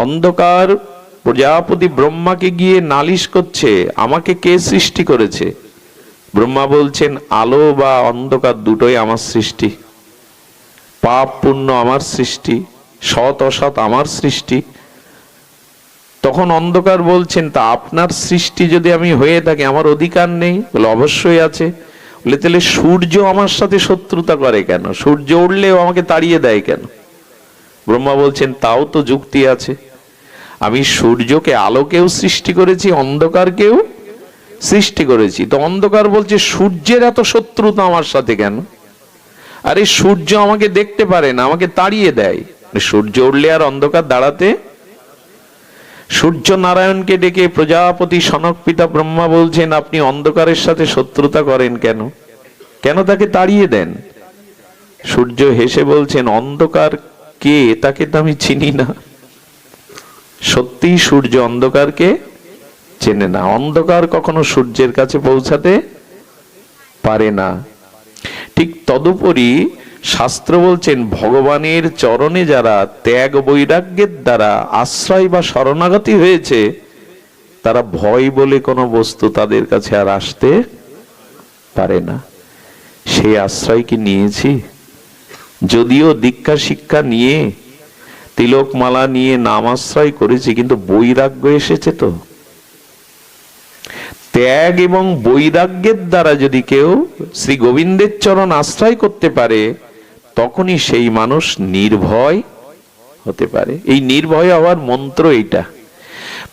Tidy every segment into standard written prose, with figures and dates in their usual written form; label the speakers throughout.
Speaker 1: অন্ধকার প্রজাপতি ব্রহ্মাকে গিয়ে নালিশ করছে, আমাকে কে সৃষ্টি করেছে? ব্রহ্মা বলছেন, আলো বা অন্ধকার দুটোই আমার সৃষ্টি, পাপ পুণ্য আমার সৃষ্টি, সৎ অসৎ আমার সৃষ্টি। তখন অন্ধকার বলছেন, তা আপনার সৃষ্টি যদি আমি হয়ে থাকি, আমার অধিকার নেই? বলে, অবশ্যই আছে। বলে, তাহলে সূর্য আমার সাথে শত্রুতা করে কেন? সূর্য উঠলেও আমাকে তাড়িয়ে দেয় কেন? ব্রহ্মা বলছেন, তাও তো যুক্তি আছে। আমি সূর্যকে আলোকেও সৃষ্টি করেছি, অন্ধকারকেও সৃষ্টি করেছি। তো অন্ধকার বলছে, সূর্যের এত শত্রুতা আমার সাথে কেন? আরে সূর্য আমাকে দেখতে পারে না, আমাকে তাড়িয়ে দেয়। সূর্য উঠলে আর অন্ধকার দাঁড়াতে? সূর্য নারায়ণকে ডেকে প্রজাপতি সনক পিতা ব্রহ্মা বলছেন, আপনি অন্ধকারের সাথে শত্রুতা করেন কেন? কেন তাকে তাড়িয়ে দেন? সূর্য হেসে বলছেন, অন্ধকার কে তাকে তো আমি চিনি না। সত্যি সূর্য অন্ধকারকে চেনে না, অন্ধকার কখনো সূর্যের কাছে পৌঁছাতে পারে না। ঠিক তদুপরি শাস্ত্র বলছেন, ভগবানের চরণে যারা ত্যাগ বৈরাগ্যের দ্বারা আশ্রয় বা শরণাগতি হয়েছে, তারা ভয় বলে কোনো বস্তু তাদের কাছে আর আসতে পারে না। সেই আশ্রয় কি নিয়েছি? যদিও দীক্ষা শিক্ষা নিয়ে, তিলক মালা নিয়ে নাম আশ্রয় করেছি, কিন্তু বৈরাগ্য এসেছে তো। ত্যাগ এবং বৈরাগ্যের দ্বারা যদি কেউ শ্রী গোবিন্দের চরণ আশ্রয় করতে পারে, তখনই সেই মানুষ নির্ভয় হতে পারে। এই নির্ভয় হওয়ার মন্ত্র এইটা।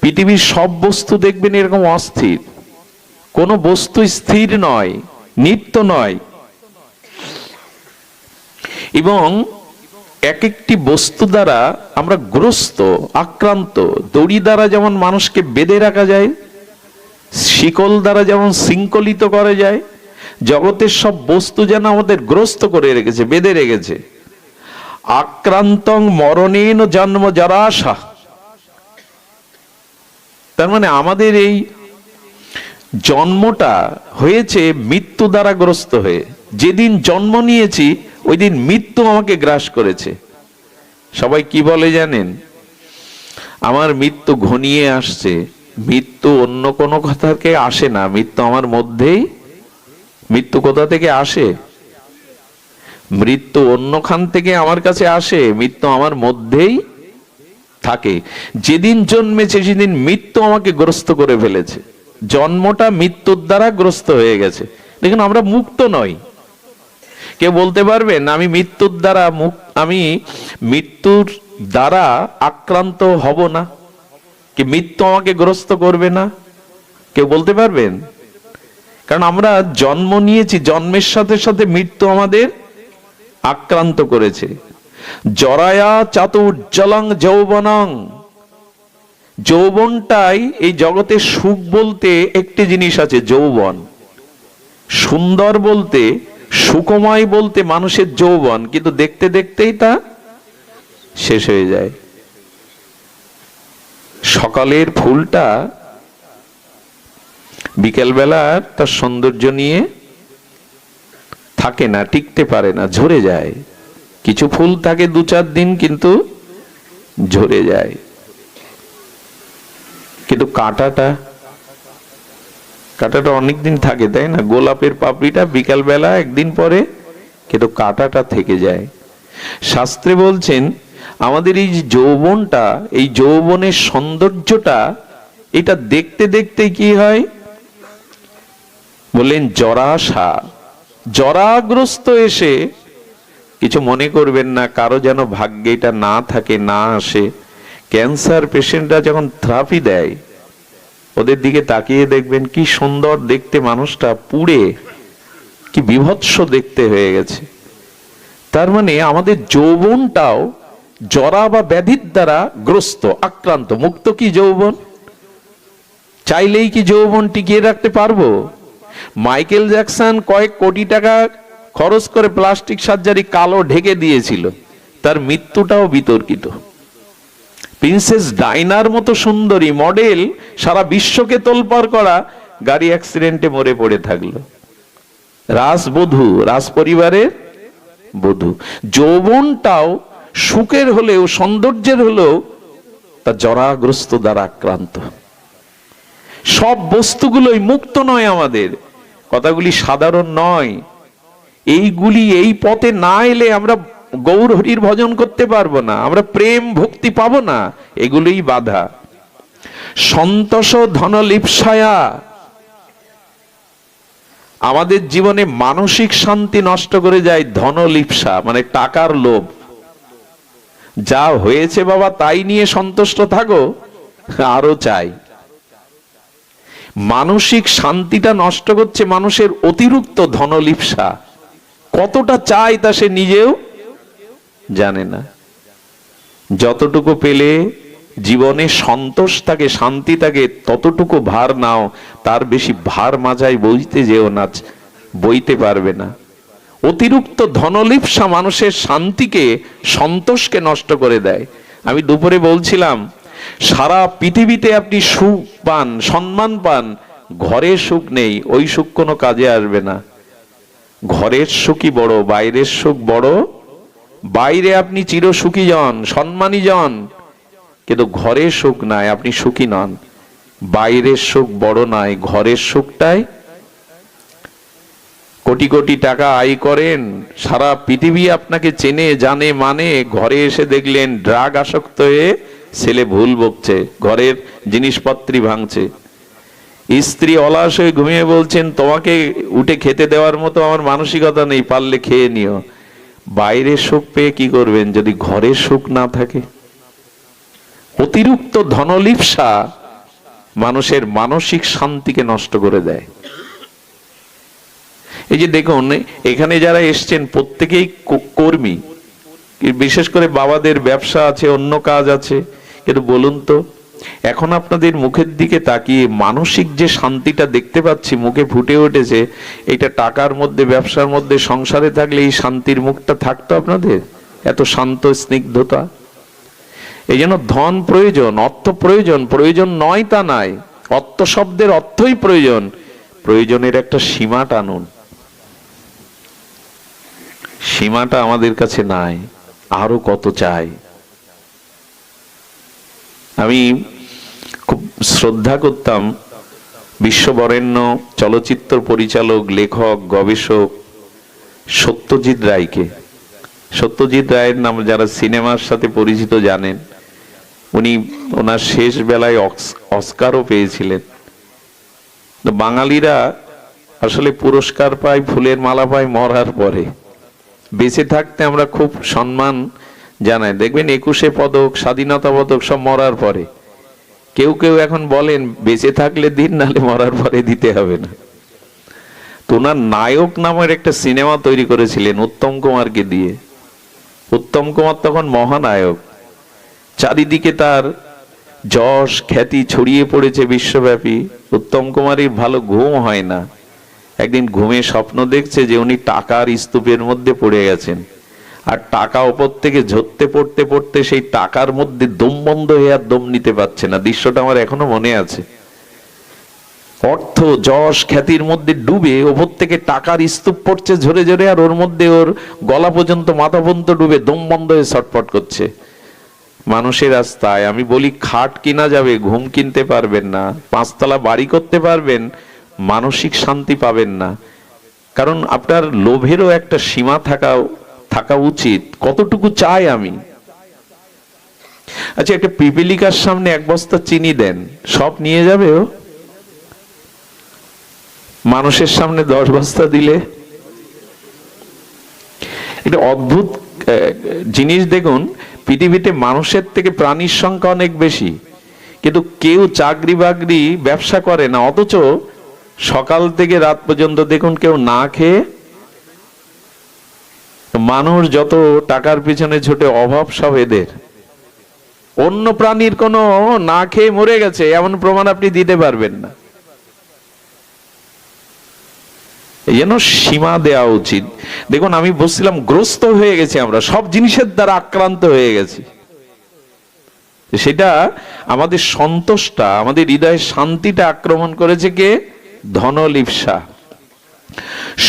Speaker 1: পৃথিবীর সব বস্তু দেখবেন এরকম অস্থির, কোন বস্তু স্থির নয়, নিত্য নয়। এবং এক একটি বস্তু দ্বারা আমরা গ্রস্ত, আক্রান্ত। দড়ি দ্বারা যেমন মানুষকে বেঁধে রাখা যায়, শিকল দ্বারা যেমন শৃঙ্খলিত করা যায়, জগতের সব বস্তু যেন আমাদের গ্রস্ত করে রেখেছে, বেঁধে রেখেছে। আক্রান্তং মরণেন জন্ম জরাশা। তার মানে আমাদের এই জন্মটা হয়েছে মৃত্যু দ্বারা গ্রস্ত হয়ে। যেদিন জন্ম নিয়েছি ওই দিন মৃত্যু আমাকে গ্রাস করেছে। সবাই কি বলে জানেন? আমার মৃত্যু ঘনিয়ে আসছে। মৃত্যু অন্য কোনো কথা থেকে আসে না, মৃত্যু আমার মধ্যেই। মৃত্যু কোথা থেকে আসে? মৃত্যু অন্যখান থেকে আমার কাছে আসে, মৃত্যু আমার মধ্যেই থাকে। যেদিন জন্মেছে সেদিন মৃত্যু আমাকে গ্রস্ত করে ফেলেছে। জন্মটা মৃত্যুর দ্বারা গ্রস্ত হয়ে গেছে। দেখুন, আমরা মুক্ত নই। কেউ বলতে পারবেন আমি মৃত্যুর দ্বারা আমি মৃত্যুর দ্বারা আক্রান্ত হব না, কি মৃত্যু আমাকে গ্রস্ত করবে না? কেউ বলতে পারবেন? কারণ আমরা জন্ম নিয়েছি, জন্মের সাথে সাথে মৃত্যু আমাদের আক্রান্ত করেছে। জরায়া চাতুর্জলং যৌবনং। যৌবনটাই এই জগতে সুখ বলতে একটি জিনিস আছে, যৌবন। সুন্দর বলতে, সুখময় বলতে মানুষের যৌবন, কিন্তু দেখতে দেখতেই তা শেষ হয়ে যায়। সকালের ফুলটা বিকেলবেলা তার সৌন্দর্য নিয়ে থাকে না, টিকতে পারে না, ঝরে যায়। কিছু ফুল থাকে 2-4 দিন, কিন্তু ঝরে যায়। কিন্তু কাঁটাটা অনেকদিন থাকে, তাই না? গোলাপের পাপড়িটা বিকালবেলা একদিন পরে, কিন্তু কাঁটাটা থেকে যায়। শাস্ত্রে বলছেন আমাদের এই যে যৌবনটা, এই যৌবনের সৌন্দর্যটা, এটা দেখতে দেখতে কি হয় বললেন? জরাশা, জরাগ্রস্ত এসে, কিছু মনে করবেন না, কারো যেন ভাগ্যে এটা না থাকে, না আসে। ক্যান্সার পেশেন্টরা যখন থেরাপি দেয়, ওদের দিকে তাকিয়ে দেখবেন কি সুন্দর দেখতে, মানুষটা পুড়ে কি বিভৎস দেখতে হয়ে গেছে। তার মানে আমাদের যৌবনটাও জরা বা ব্যাধির দ্বারা গ্রস্ত, আক্রান্ত। মুক্ত কি যৌবন? চাইলেই কি যৌবন টিকিয়ে রাখতে পারবো? মাইকেল জ্যাকসন কয়েক কোটি টাকা খরচ করে প্লাস্টিক সার্জারি কালো ঢেকে দিয়েছিল, তার মৃত্যুটাও বিতর্কিত। প্রিন্সেস ডাইনার মতো সুন্দরী মডেল, সারা বিশ্বকে তোলপাড় করা, গাড়ি অ্যাক্সিডেন্টে মরে পড়ে থাকলো। রাজবধূ, রাজ পরিবারের বধূ। যৌবনটাও সুখের হলেও, সৌন্দর্যের হলেও তা জরাগ্রস্ত দ্বারা আক্রান্ত। সব বস্তুগুলোই মুক্ত নয়, আমাদের কথাগুলি সাধারণ নয়। এইগুলি এই পথে না এলে আমরা গৌর হরির ভজন করতে পারবো না, আমরা প্রেম ভক্তি পাবো না, এগুলোই বাধা। সন্তোষ ধনলিপ্সায়া, আমাদের জীবনে মানসিক শান্তি নষ্ট করে যায় ধনলিপ্সা, মানে টাকার লোভ। যা হয়েছে বাবা তাই নিয়ে সন্তুষ্ট থাকো, আরো চাই। মানসিক শান্তিটা নষ্ট করছে মানুষের অতিরিক্ত ধনলিপ্সা। কতটা চাই তা সে নিজেও জানে না। যতটুকু পেলে জীবনে সন্তোষ থাকে, শান্তি থাকে, ততটুকু ভার নাও, তার বেশি ভার মাঝায় বইতে যেও না, বইতে পারবে না। অতিরিক্ত ধনলিপ্সা মানুষের শান্তিকে, সন্তোষকে নষ্ট করে দেয়। আমি দুপুরে বলছিলাম, সারা পৃথিবীতে আপনি সুখ পান, সম্মান পান, ঘরে সুখ নেই, ওই সুখ কোনো কাজে আসবে না। ঘরের সুখই বড়, বাইরের সুখ বড়। বাইরে আপনি চির সুখী জন, সম্মানী জন, কিন্তু ঘরের সুখ নাই, আপনি সুখী নন। বাইরের সুখ বড় নয়, ঘরের সুখটাই। কোটি কোটি টাকা আয় করেন, সারা পৃথিবী আপনাকে চেনে জানে মানে, ঘরে এসে দেখলেন ড্রাগ আসক্ত হয়ে ছেলে ভুল বকছে, ঘরের জিনিসপত্রই ভাঙছে। স্ত্রী অলস হয়ে ঘুমিয়ে বলছেন, তোমাকে উঠে খেতে দেওয়ার মতো আমার মানসিকতা নেই, পারলে খেয়ে নিও। বাইরের সুখ পেয়ে কি করবেন যদি ঘরের সুখ না থাকে? অতিরিক্ত ধনলিপ্সা মানুষের মানসিক শান্তিকে নষ্ট করে দেয়। এই যে দেখুন, এখানে যারা এসছেন প্রত্যেকেই কর্মী, বিশেষ করে বাবাদের ব্যবসা আছে, অন্য কাজ আছে, কিন্তু বলুন তো, এখন আপনাদের মুখের দিকে তাকিয়ে মানসিক যে শান্তিটা দেখতে পাচ্ছি মুখে ফুটে উঠেছে, এটা টাকার মধ্যে, ব্যবসার মধ্যে, সংসারে থাকলে এই শান্তির মুখটা থাকতো আপনাদের? এত শান্ত স্নিগ্ধতা। এই জন্য ধন প্রয়োজন, অর্থ প্রয়োজন, প্রয়োজন নয় তা নাই, অর্থ শব্দের অর্থই প্রয়োজন। প্রয়োজনের একটা সীমা টানুন, সীমাটা আমাদের কাছে নাই, আরো কত চাই। আমি খুব শ্রদ্ধা করতাম বিশ্ববরেণ্য চলচ্চিত্র পরিচালক, লেখক, গবেষক সত্যজিৎ রায়কে। সত্যজিৎ রায়ের নাম যারা সিনেমার সাথে পরিচিত জানেন। উনি ওনার শেষ বেলায় অস্কারও পেয়েছিলেন। বাঙালিরা আসলে পুরস্কার পায়, ফুলের মালা পায় মরার পরে। বেঁচে থাকতে আমরা খুব সম্মান জানাই, দেখবেন 21 পদক, স্বাধীনতা পদক সব মরার পরে। কেউ কেউ এখন বলেন বেঁচে থাকলে দিন, নাহলে মরার পরে দিতে হবে না। তো ওনার নায়ক নামের একটা সিনেমা তৈরি করেছিলেন উত্তম কুমারকে দিয়ে। উত্তম কুমার তখন মহানায়ক, চারিদিকে তার যশ খ্যাতি ছড়িয়ে পড়েছে বিশ্বব্যাপী। উত্তম কুমারের ভালো ঘুম হয় না। একদিন ঘুমে স্বপ্ন দেখছে যে উনি টাকার স্তূপের মধ্যে পড়ে গেছেন, আর টাকা ওপর থেকে ঝরতে পড়তে পড়তে সেই টাকার মধ্যে দম বন্ধ হয়ে আর দম নিতে পারছে না। দৃশ্যটা আমার এখনো মনে আছে। অর্থ যশ খ্যাতির মধ্যে ডুবে ওপর থেকে টাকার স্তূপ পড়ছে ঝরে ঝরে, আর ওর মধ্যে ওর গলা পর্যন্ত, মাথা পর্যন্ত ডুবে দম বন্ধ হয়ে ছটফট করছে। মানুষের রাস্তায় আমি বলি, খাট কিনা যাবে, ঘুম কিনতে পারবেন না, 5 তলা বাড়ি করতে পারবেন, মানসিক শান্তি পাবেন না। কারণ আপনার লোভেরও একটা সীমা থাকা উচিত। কতটুকু চাই আমি? আচ্ছা, একটা পিপিলিকার সামনে 1 বস্তা চিনি দেন, সব নিয়ে যাবে ও? মানুষের সামনে 10 বস্তা দিলে? এটা অদ্ভুত জিনিস। দেখুন, পৃথিবীতে মানুষের থেকে প্রাণীর সংখ্যা অনেক বেশি, কিন্তু কেউ চাকরি বাকরি ব্যবসা করে না, অথচ সকাল থেকে রাত পর্যন্ত দেখুন কেউ না খেয়ে। মানুষ যত টাকার পিছনে ছোটে, অভাব সব এদের। অন্য প্রাণীর কোনো না খেয়ে মরে গেছে এমন প্রমাণ আপনি দিতে পারবেন না। এই জন্য সীমা দেওয়া উচিত। দেখুন, আমি বলছিলাম গ্রস্ত হয়ে গেছি আমরা, সব জিনিসের দ্বারা আক্রান্ত হয়ে গেছি। সেটা আমাদের সন্তোষটা, আমাদের হৃদয়ের শান্তিটা আক্রমণ করেছে কে? ধনলিপ্সা।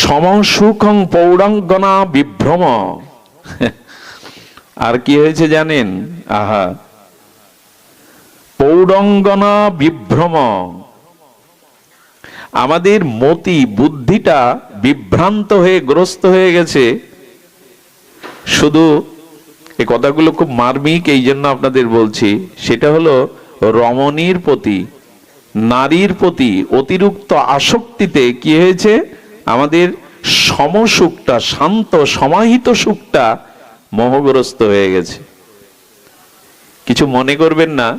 Speaker 1: সমসুখং পৌরাঙ্গনা বিভ্রম। আর কি হয়েছে জানেন? আহা, পৌরঙ্গনা বিভ্রম, আমাদের মতি বুদ্ধিটা বিভ্রান্ত হয়ে গ্রস্ত হয়ে গেছে। শুধু এই কথাগুলো খুব মার্মিক, এই জন্য আপনাদের বলছি। সেটা হলো রমণীর প্রতি, নারীর প্রতি অতিরিক্ত আসক্তিতে কি হয়েছে, আমাদের সমসুখটা, শান্ত সমাহিত সুখটা মোহগ্রস্ত হয়ে গেছে। কিছু মনে করবেন না,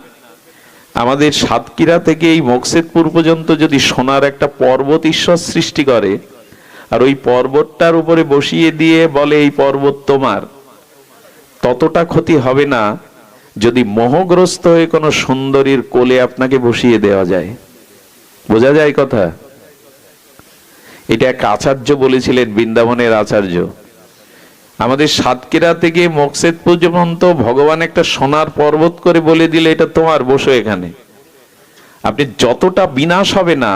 Speaker 1: আমাদের সাতক্ষীরা থেকে এই মকসেদপুর পর্যন্ত যদি সোনার একটা পর্বত ঈশ্বর সৃষ্টি করে, আর ওই পর্বতটার উপরে বসিয়ে দিয়ে বলে এই পর্বত তোমার, ততটা ক্ষতি হবে না যদি মোহগ্রস্ত হয়ে কোনো সুন্দরীর কোলে আপনাকে বসিয়ে দেওয়া যায়। বোঝা যায় কথা? এটা এক আচার্য বলেছিলেন, বৃন্দাবনের আচার্য। আমাদের সাতক্ষীরা থেকে মকসেদপুর পর্যন্ত ভগবান একটা সোনার পর্বত করে বলে দিলে এটা তোমার, বসো এখানে। আপনি যতটা বিনাশ হবে না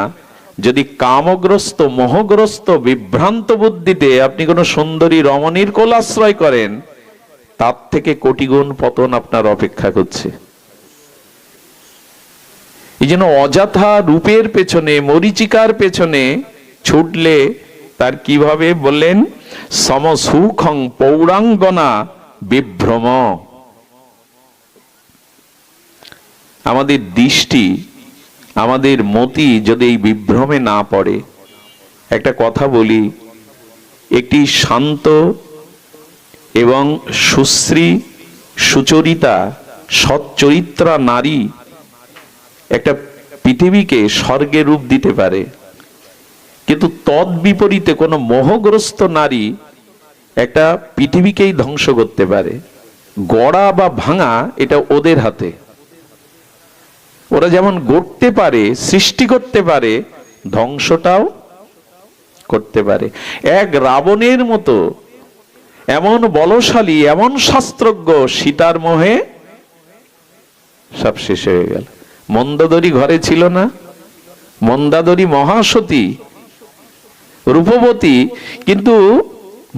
Speaker 1: যদি কামগ্রস্ত, মোহগ্রস্ত, বিভ্রান্ত বুদ্ধিতে আপনি কোনো সুন্দরী রমণীর কোল আশ্রয় করেন, তার থেকে কোটি গুণ পতন আপনার অপেক্ষা করছে। এই জন্য অযথা রূপের পেছনে, মরীচিকার পেছনে ছুটলে তার কিভাবে বললেন, সমসুখং পৌরাঙ্গনা বিভ্রম। আমাদের দৃষ্টি, আমাদের মতি যদি এই বিভ্রমে না পড়ে, একটা কথা বলি, একটি শান্ত এবং সুশ্রী, সুচরিতা, সচ্চরিত্রা নারী একটা পৃথিবীকে স্বর্গের রূপ দিতে পারে, কিন্তু তদ বিপরীতে কোনো মোহগ্রস্ত নারী একটা পৃথিবীকেই ধ্বংস করতে পারে। গড়া বা ভাঙা এটা ওদের হাতে। ওরা যেমন গড়তে পারে, সৃষ্টি করতে পারে, ধ্বংসটাও করতে পারে। এক রাবণের মতো এমন বলশালী, এমন শাস্ত্রজ্ঞ, সীতার মোহে সব শেষ হয়ে গেল। মন্দাদরী ঘরে ছিল না? মন্দাদরী মহাসতী, রূপবতী, কিন্তু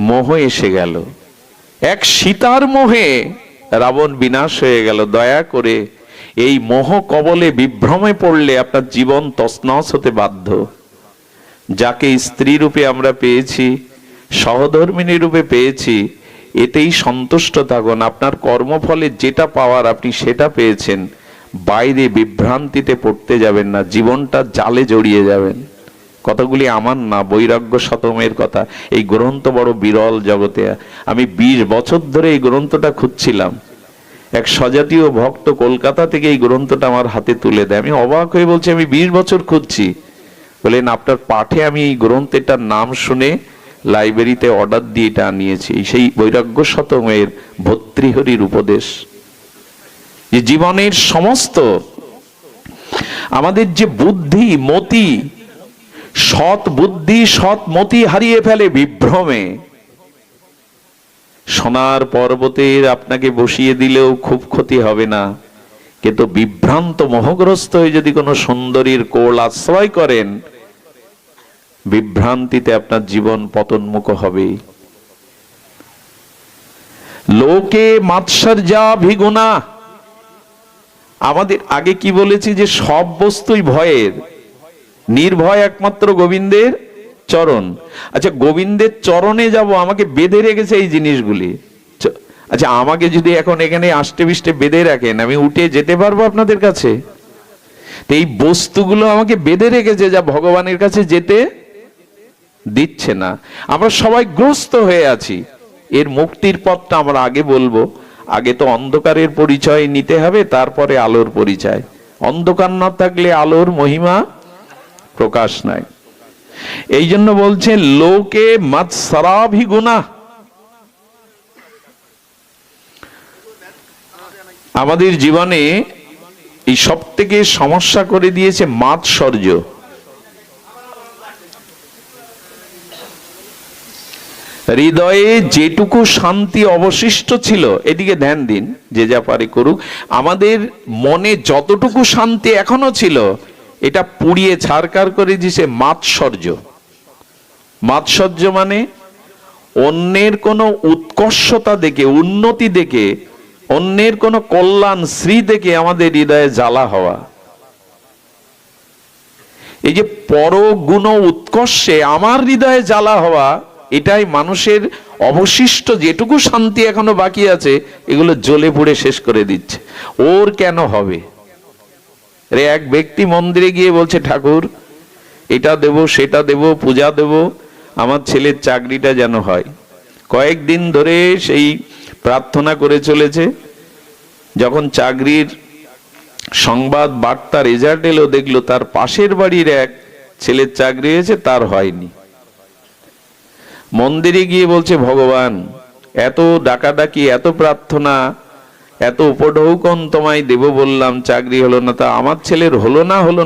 Speaker 1: মোহ এসে গেল। এক সীতার মোহে রাবণ বিনাশ হয়ে গেল। দয়া করে এই মোহ কবলে বিভ্রমে পড়লে আপনার জীবন তছনছ হতে বাধ্য। যাকে স্ত্রী রূপে আমরা পেয়েছি, সহধর্মিণী রূপে পেয়েছি, এতেই সন্তুষ্ট থাকুন। আপনার কর্মফলে যেটা পাওয়ার আপনি সেটা পেয়েছেন। বাইরে বিভ্রান্তিতে পড়তে যাবেন না, জীবনটা জালে জড়িয়ে যাবেন। কথাগুলি আমার না, বৈরাগ্য শতমের কথা। এই গ্রন্থ বড় বিরল জগতে। আমি 20 বছর ধরে এই গ্রন্থটা খুঁজছিলাম। এক সজাতীয় ভক্ত কলকাতা থেকে এই গ্রন্থটা আমার হাতে তুলে দেয়। আমি অবাক হয়ে বলছি, আমি 20 বছর খুঁজছি। বলেন, আপনার পাঠে আমি এই গ্রন্থের নাম শুনে লাইব্রেরিতে অর্ডার দিয়ে এটা আনিয়েছি। সেই বৈরাগ্য শতমের ভর্তৃহরির উপদেশ। যে জীবনের সমস্ত আমাদের যে বুদ্ধি, মতি, সৎ বুদ্ধি, সৎ মতি হারিয়ে ফেলে বিভ্রমে। সোনার পর্বতের আপনাকে বসিয়ে দিলেও খুব ক্ষতি হবে না, কিন্তু বিভ্রান্ত মোহগ্রস্ত হয়ে যদি কোনো সুন্দরীর কোল আশ্রয় করেন, বিভ্রান্তিতে আপনার জীবন পতনমুখ হবে। লোকে মাৎসর্যা ভিগুনা। আমাদের আগে কি বলেছি যে সব বস্তুই ভয়ের, নির্ভয় একমাত্র গোবিন্দের চরণ। আচ্ছা, গোবিন্দের চরণে যাব, আমাকে বেঁধে রেখেছে এই জিনিসগুলি। আচ্ছা, আমাকে যদি এখন এখানে আষ্টে বিষ্টে বেঁধে রাখেন, আমি উঠে যেতে পারবো আপনাদের কাছে? এই বস্তুগুলো আমাকে বেঁধে রেখেছে, যা ভগবানের কাছে যেতে দিচ্ছে না। আমরা সবাই গ্রস্ত হয়ে আছি। এর মুক্তির পথটা আমরা আগে বলবো। আগে তো অন্ধকারের পরিচয় নিতে হবে, তারপরে আলোর পরিচয়। অন্ধকার না থাকলে আলোর মহিমা প্রকাশ নাই। এই জন্য বলছে লোকে মাৎসরাভিগুণা। আমাদের জীবনে এই সব থেকে সমস্যা করে দিয়েছে মাৎসর্য। হৃদয়ে যেটুকু শান্তি অবশিষ্ট ছিল, এদিকে ধ্যান দিন, যে যা পারে করুক। আমাদের মনে যতটুকু শান্তি এখনো ছিল, এটা পুড়িয়ে ছারকার করে দিয়েছে মাৎসর্য। মাৎসর্য মানে অন্যের কোনো উৎকর্ষতা দেখে, উন্নতি দেখে অন্যের কোন কল্যাণ শ্রী থেকে আমাদের হৃদয়ে জ্বালা হওয়া, এই যে পর গুণ উৎকর্ষে আমার হৃদয়ে জ্বালা হওয়া, এটাই মানুষের অবশিষ্ট যেটুকু শান্তি এখনো বাকি আছে এগুলো জ্বলে পুড়ে শেষ করে দিচ্ছে। ওর কেন হবে? এক ব্যক্তি মন্দিরে গিয়ে বলছে, ঠাকুর এটা দেব সেটা দেব, পূজা দেব, আমার ছেলের চাকরিটা যেন হয়। কয়েকদিন ধরে সেই প্রার্থনা করে চলেছে। যখন চাকরির সংবাদ বার্তা রেজাল্ট এলো, দেখলো তার পাশের বাড়ির এক ছেলের চাকরি হয়েছে, তার হয়নি। মন্দিরে গিয়ে বলছে, ভগবান এত ডাকাডাকি, এত প্রার্থনা, এত উপঢৌকন তোমায় দেব বললাম, চাকরি হলো না, তা আমার ছেলের হলো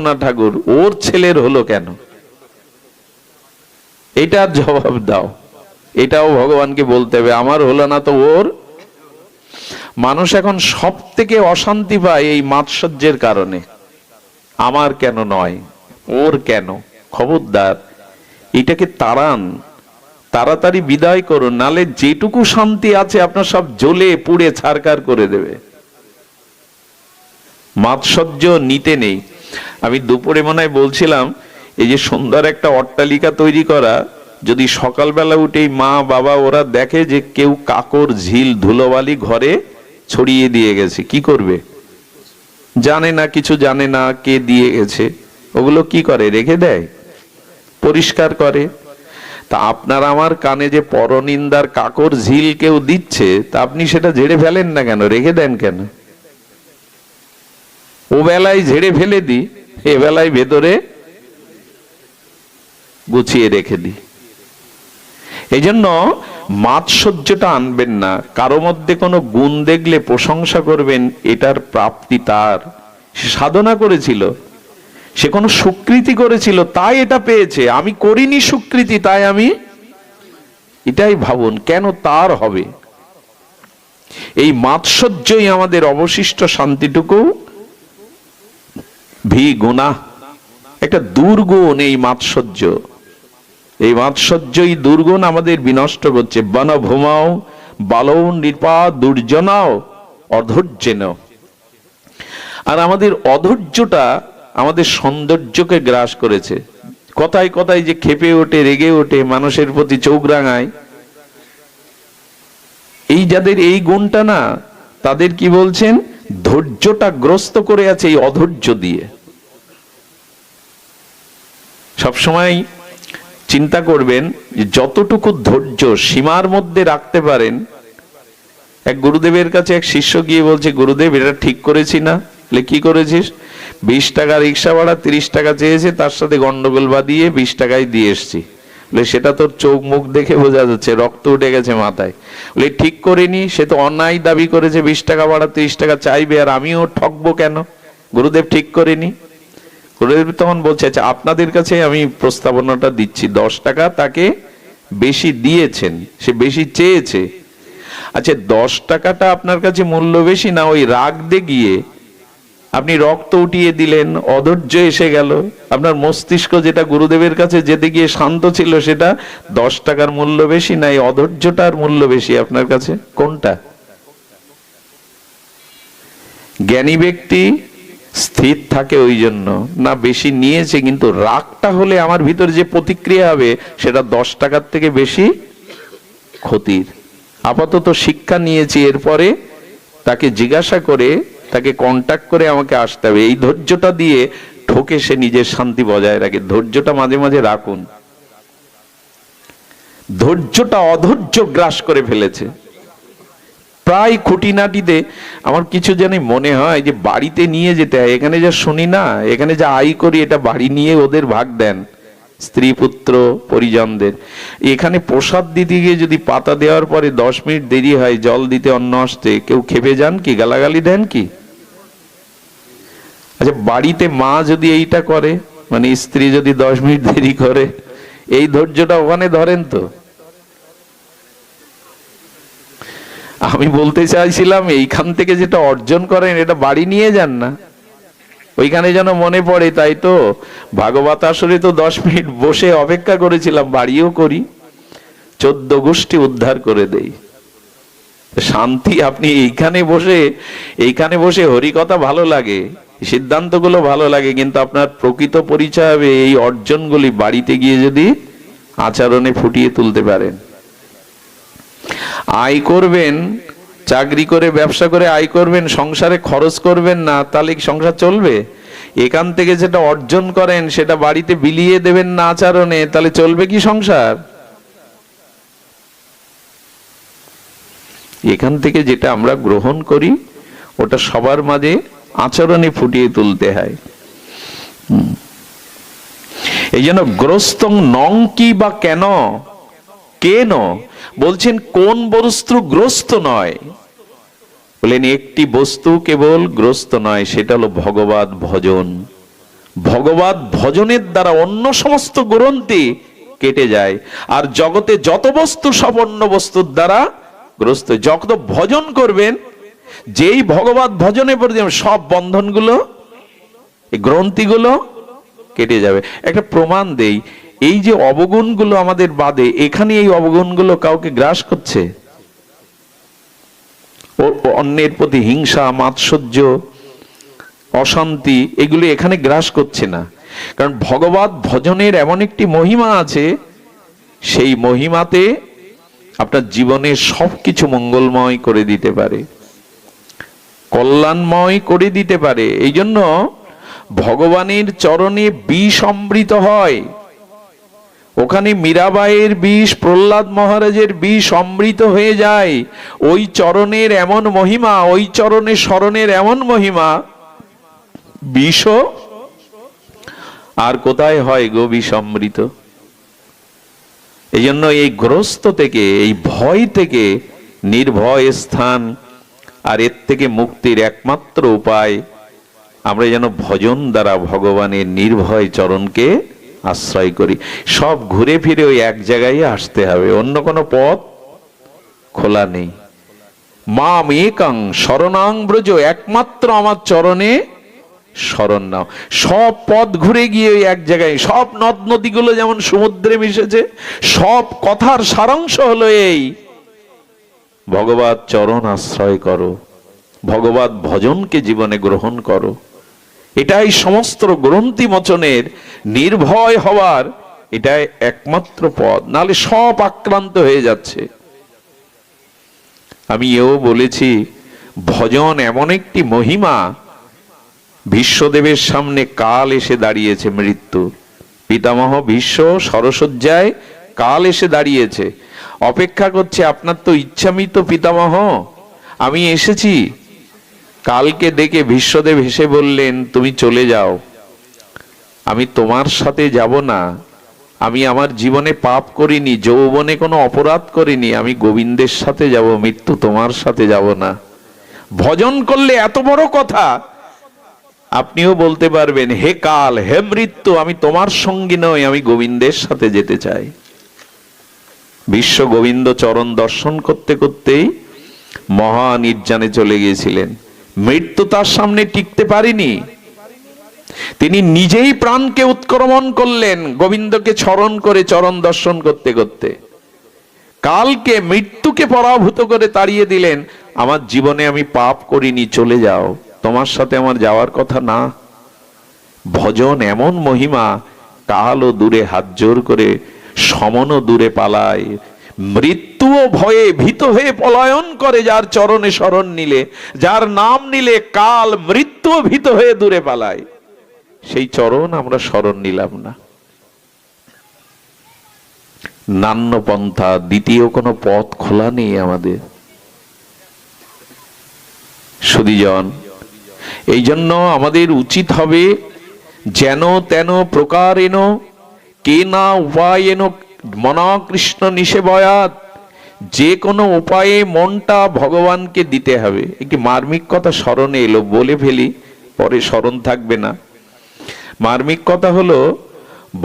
Speaker 1: না ঠাকুর, ওর ছেলের হলো কেন? এটার জবাব দাও। এটাও ভগবানকে বলতে হবে, আমার হলো না তো ওর। মানুষ এখন সব থেকে অশান্তি পায় এই মাৎসর্যের কারণে। আমার কেন নয়, ওর কেন? খবরদার, এটাকে তাড়ান, তাড়াতাড়ি বিদায় করুন, নালে যেটুকু শান্তি আছে আপনার সব জ্বলে পুড়ে ছারখার করে দেবে। মাৎসর্য নিতে নেই। আমি দুপুরে মনে হয় বলছিলাম, এই যে সুন্দর একটা অট্টালিকা তৈরি করা, যদি সকালবেলা উঠেই মা বাবা ওরা দেখে যে কেউ কাকর ঝিল ধুলোবালি ঘরে ছড়িয়ে দিয়ে গেছে, কি করবে? জানে না, কিছু জানে না কে দিয়ে গেছে, ওগুলো কি করে? রেখে দেয়, পরিষ্কার করে। তা আপনার আমার কানে যে পরনিন্দার কাকর ঝিল কেউ দিচ্ছে, তা আপনি সেটা ঝেড়ে ফেলেন না কেন? রেখে দেন কেন? ও বেলায় ঝেড়ে ফেলে দিই, এ বেলায় ভেতরে গুছিয়ে রেখে দিই। এই জন্য মাৎসর্যটা আনবেন না। কারো মধ্যে কোনো গুণ দেখলে প্রশংসা করবেন, এটার প্রাপ্তি তার। সে সাধনা করেছিল, সে কোনো স্বীকৃতি করেছিল, তাই এটা পেয়েছে। আমি করিনি স্বীকৃতি, তাই আমি, এটাই ভাবুন, কেন তার হবে? এই মাৎসর্যই আমাদের অবশিষ্ট শান্তিটুকু গুনাহ, একটা দুর্গুণ এই মাৎসর্য। এই মাৎসর্যই দুর্গুণ আমাদের বিনষ্ট করছে। বন ভূমাও বালৌ নৃপা দুর্জনাও অধৈর্যেন। আর আমাদের অধৈর্যটা আমাদের সৌন্দর্যকে গ্রাস করেছে। কথায় কথায় যে ক্ষেপে ওঠে, রেগে ওঠে, মানুষের প্রতি চোখ রাঙায়, এই যাদের এই গুণটা না, তাদের কি বলছেন? ধৈর্যটা গ্রস্ত করে আছে এই অধৈর্য দিয়ে। সবসময় চিন্তা করবেন যে যতটুকু ধৈর্য সীমার মধ্যে রাখতে পারেন। এক গুরুদেবের কাছে এক শিষ্য গিয়ে বলছে, গুরুদেব এটা ঠিক করেছি না? কি করেছিস? 20 টাকা রিক্সা ভাড়া, 30 টাকা চেয়েছে, তার সাথে গন্ডগোল বাঁধিয়ে 20 টাকায় দিয়ে এসছি। সেটা তোর চোখ মুখ দেখে বোঝা যাচ্ছে, রক্ত উঠে গেছে মাথায়। ঠিক করিনি, সে তো অন্যায় দাবি করেছে, 20 টাকা ভাড়া 30 টাকা চাইবে, আর আমিও ঠকবো কেন? গুরুদেব ঠিক করিনি। গুরুদেব তখন বলছে, আচ্ছা আপনাদের কাছে আমি প্রস্তাবনাটা দিচ্ছি, 10 টাকা তাকে বেশি দিয়েছেন, সে বেশি চেয়েছে। আচ্ছা 10 টাকাটা আপনার কাছে মূল্য বেশি না, ওই রাগ দেখিয়ে আপনি রক্ত উঠিয়ে দিলেন, অধৈর্য এসে গেল, আপনার মস্তিষ্ক যেটা গুরুদেবের কাছে যেতে গিয়ে শান্ত ছিল, সেটা 10 টাকার মূল্য বেশি না, এই অধৈর্যটার মূল্য বেশি আপনার কাছে? কোনটা? জ্ঞানী ব্যক্তি স্থির থাকে ওই জন্য না, বেশি নিয়েছে, কিন্তু রাগটা হলে আমার ভিতরে যে প্রতিক্রিয়া হবে সেটা 10 টাকার থেকে বেশি ক্ষতির। আপাতত শিক্ষা নিয়েছি, এরপরে তাকে জিজ্ঞাসা করে, তাকে কন্টাক্ট করে আমাকে আসতে হবে। এই ধৈর্যটা দিয়ে ঠকে সে নিজের শান্তি বজায় রাখে। ধৈর্যটা মাঝে মাঝে রাখুন। ধৈর্যটা অধৈর্য গ্রাস করে ফেলেছে। প্রায় খুঁটিনাটিতে আমার কিছু জানি মনে হয় যে বাড়িতে নিয়ে যেতে হয়। এখানে যা শুনি না, এখানে যা আয় করি, এটা বাড়ি নিয়ে ওদের ভাগ দেন, স্ত্রী পুত্র পরিজনদের। এখানে প্রসাদ দিতে গিয়ে যদি পাতা দেওয়ার পরে 10 মিনিট দেরি হয়, জল দিতে অন্ন আসতে, কেউ খেপে যান কি? গালাগালি দেন কি? আচ্ছা বাড়িতে মা যদি এইটা করে, মানে স্ত্রী যদি 10 মিনিট দেরি করে, এই ধৈর্যটা ওখানে ধরেন তো? আমি বলতে চাইছিলাম, এইখান থেকে যেটা অর্জন করেন এটা বাড়ি নিয়ে যান না, ওইখানে যেন মনে পড়ে। তাই তো ভাগবত আসরে তো 10 মিনিট বসে অপেক্ষা করেছিলাম, বাড়িও করি, 14 গোষ্ঠী উদ্ধার করে দেই। শান্তি আপনি এইখানে বসে হরিকথা ভালো লাগে, সিদ্ধান্তগুলো ভালো লাগে, কিন্তু আপনার প্রকৃত পরিচয় হবে এই অর্জনগুলি বাড়িতে গিয়ে যদি আচরণে ফুটিয়ে তুলতে পারেন। আয় করবেন, চাকরি করে ব্যবসা করে আয় করবেন, সংসারে খরচ করবেন না, তাহলে কি সংসার চলবে? এখান থেকে যেটা অর্জন করেন সেটা বাড়িতে বিলিয়ে দেবেন না আচরণে, তাহলে চলবে কি সংসার? এখান থেকে যেটা আমরা গ্রহণ করি ওটা সবার মাঝে আচরণে ফুটিয়ে তুলতে হয়। এই জন্য গ্রস্ত নং কি বা কেন, কেন বলছেন কোন বস্তু গ্রস্ত নয়? বলেন একটি বস্তু কেবল গ্রস্ত নয়, সেটা হলো ভগবত ভজন। ভগবত ভজনের দ্বারা অন্য সমস্ত গ্রন্থি কেটে যায়, আর জগতে যত বস্তু সব অন্য বস্তুর দ্বারা গ্রস্ত। যত ভজন করবেন, যেই ভগবত ভজনে পড়ে সব বন্ধনগুলো, এই গ্রন্থিগুলো কেটে যাবে। একটা প্রমাণ দেই, এই যে অবগুণগুলো আমাদের বাদে, এখানে এই অবগুণগুলো কাউকে গ্রাস করছে? অন্যের প্রতি হিংসা, মাৎসর্য, অশান্তি, এগুলো এখানে গ্রাস করছে না। কারণ ভগবত ভজনের এমন একটি মহিমা আছে, সেই মহিমাতে আপনার জীবনের সবকিছু মঙ্গলময় করে দিতে পারে, কল্যাণময় করে দিতে পারে। এই জন্য ভগবানের চরণে বিষ অমৃত হয়। ওখানে মীরাবাইয়ের বিষ, প্রহ্লাদ মহারাজের বিষ অমৃত হয়ে যায়। ওই চরণের এমন মহিমা, ওই চরণে স্মরণের এমন মহিমা, বিষ আর কোথায় হয় গো বিষ অমৃত? এই জন্য এই গ্রস্ত থেকে, এই ভয় থেকে নির্ভয় স্থান, আর এর থেকে মুক্তির একমাত্র উপায় আমরা যেন ভজন দ্বারা ভগবানের নির্ভয় চরণকে আশ্রয় করি। সব ঘুরে ফিরে ওই এক জায়গায় আসতে হবে, অন্য কোনো পথ খোলা নেই। মাম একাং শরণাং ব্রজ, একমাত্র আমার চরণে শরণ নাও। সব পথ ঘুরে গিয়ে ওই এক জায়গায়, সব নদ নদীগুলো যেমন সমুদ্রে মিশেছে, সব কথার সারাংশ হলো এই, ভগবত চরণ আশ্রয় করো, ভগবত ভজনকে জীবনে গ্রহণ করো। এটাই সমস্ত গ্রন্থি মোচনের, নির্ভয় হওয়ার এটাই একমাত্র পথ, নাহলে সব আক্রান্ত হয়ে যাচ্ছে। আমি এও বলেছি, ভজন এমন একটি মহিমা, ভীষ্মদেবের সামনে কাল এসে দাঁড়িয়েছে, মৃত্যু পিতামহ ভীষ্ম সরসজ্জায় কাল এসে দাঁড়িয়েছে, অপেক্ষা করছে। আপনার তো ইচ্ছামিত পিতামহ, আমি এসেছি। কালকে দেখে ভীষ্মদেব হেসে বললেন, তুমি চলে যাও, আমি তোমার সাথে যাব না। আমি আমার জীবনে পাপ করিনি, যৌবনে কোনো অপরাধ করিনি, আমি গোবিন্দের সাথে যাব, মৃত্যু তোমার সাথে যাব না। ভজন করলে এত বড় কথা আপনিও বলতে পারবেন, হে কাল, হে মৃত্যু, আমি তোমার সঙ্গী নই, আমি গোবিন্দের সাথে যেতে চাই। বিশ্ব গোবিন্দ চরণ দর্শন করতে করতেই মহা নির্জানে চলে গিয়েছিলেন। মৃত্যু তার সামনে টিকতে পারেনি, তিনি নিজেই প্রাণকে উৎক্রমণ করলেন গোবিন্দকে স্মরণ করে, চরণ দর্শন করতে করতে। কালকে, মৃত্যুকে পরাভূত করে তাড়িয়ে দিলেন, আমার জীবনে আমি পাপ করিনি, চলে যাও, তোমার সাথে আমার যাওয়ার কথা না। ভজন এমন মহিমা, কালও দূরে হাত জোর করে, সমনও দূরে পালায়, মৃত্যুও ভয়ে ভীত হয়ে পলায়ন করে যার চরণে শরণ নিলে, যার নাম নিলে কাল মৃত্যুও ভীত হয়ে দূরে পালায়। সেই চরণ আমরা শরণ নিলাম না। নান্য পন্থা, দ্বিতীয় কোনো পথ খোলা নেই আমাদের। সুধীজন, এই জন্য আমাদের উচিত হবে, যেন তেন প্রকারেণ কেনা উপায়েন মনা কৃষ্ণ নিষেবয়াত, যে কোনো উপায়ে মনটা ভগবানকে দিতে হবে। একটি মার্মিক কথা স্মরণে এলো, বলে ফেলি, পরে স্মরণ থাকবে না। মার্মিক কথা হলো,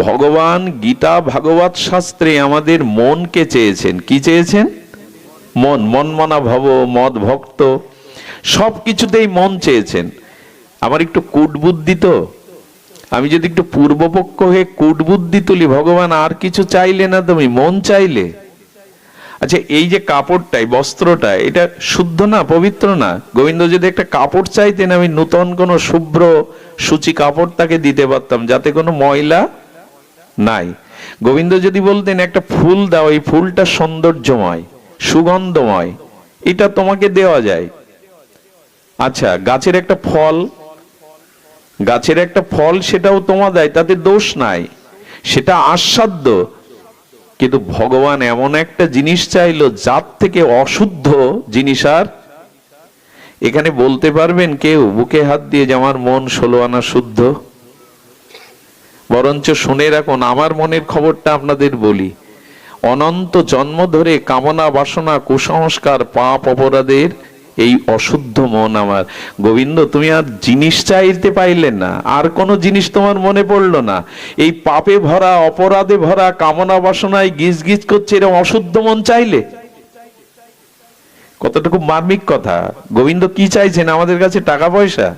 Speaker 1: ভগবান গীতা ভাগবত শাস্ত্রে আমাদের মনকে চেয়েছেন। কি চেয়েছেন? মন। মনমনা ভব, মদ ভক্ত, সবকিছুতেই মন চেয়েছেন। আমার একটু কূট বুদ্ধি, তো আমি যদি একটু পূর্বপক্ষ হয়ে কূট বুদ্ধি তুলি, ভগবান আর কিছু চাইলে না, তুমি মন চাইলে। আচ্ছা, এই যে কাপড়টাই, বস্ত্রটা, এটা শুদ্ধ না, পবিত্র না? গোবিন্দ যদি একটা কাপড় চাইতেন, আমি নূতন কোনো শুভ্র সূচি কাপড় তাকে দিতে পারতাম, যাতে কোনো ময়লা নাই। গোবিন্দ যদি বলতেন একটা ফুল দাও, এই ফুলটা সৌন্দর্যময়, সুগন্ধময়, এটা তোমাকে দেওয়া যায়। আচ্ছা, গাছের একটা ফল, গাছের একটা ফল, সেটাও তোমা দেয়, তাতে দোষ নাই, সেটা আস্বাদ্য। কিন্তু ভগবান এমন একটা জিনিস চাইলো যার থেকে অশুদ্ধ জিনিস আর। এখানে বলতে পারবেন কেউ বুকে হাত দিয়ে যে আমার মন 16 আনা শুদ্ধ? বরঞ্চ শুনে রাখুন, আমার মনের খবরটা আপনাদের বলি। অনন্ত জন্ম ধরে কামনা বাসনা কুসংস্কার পাপ অপরাধের এই অশুদ্ধ মন আমার। গোবিন্দ তুমি আর জিনিস চাইতে পাইলেন না, আর কোনো জিনিস তোমার মনে পড়লো না। এই পাপে ভরা, অপরাধে ভরা, কামনা বাসনায় গিজ গিজ করছে এরকম অশুদ্ধ মন চাইলে? কতটুকু মার্মিক কথা। গোবিন্দ কি চাইছেন আমাদের কাছে? টাকা পয়সা?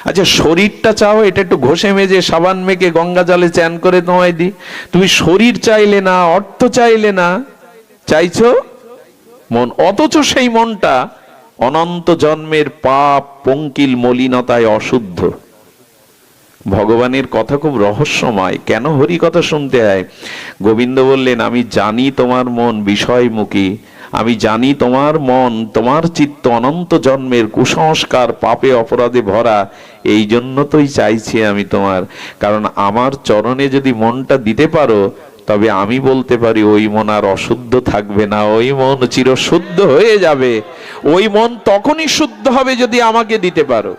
Speaker 1: আচ্ছা, শরীরটা চাও, এটা একটু ঘষে মেজে সাবান মেখে গঙ্গা জলে চান করে তোমায় দি। তুমি শরীর চাইলে না, অর্থ চাইলে না, চাইছো মন। অথচ সেই মনটা অনন্ত জন্মের পাপ পঙ্কিল মলিনতায় অশুদ্ধ। ভগবানের কথা খুব রহস্যময়। কেন হরি কথা শুনতে হয়? গোবিন্দ বললেন, আমি জানি তোমার মন বিষয়মুখী, আমি জানি তোমার মন, তোমার চিত্ত অনন্ত জন্মের কুসংস্কার পাপে অপরাধে ভরা। এই জন্য তোই চাইছি আমি তোমার। কারণ আমার চরণে যদি মনটা দিতে পারো, তবে আমি বলতে পারি ওই মন আর অশুদ্ধ থাকবে না, ওই মন চিরশুদ্ধ হয়ে যাবে। ওই মন তখনই শুদ্ধ হবে যদি আমাকে দিতে পারো।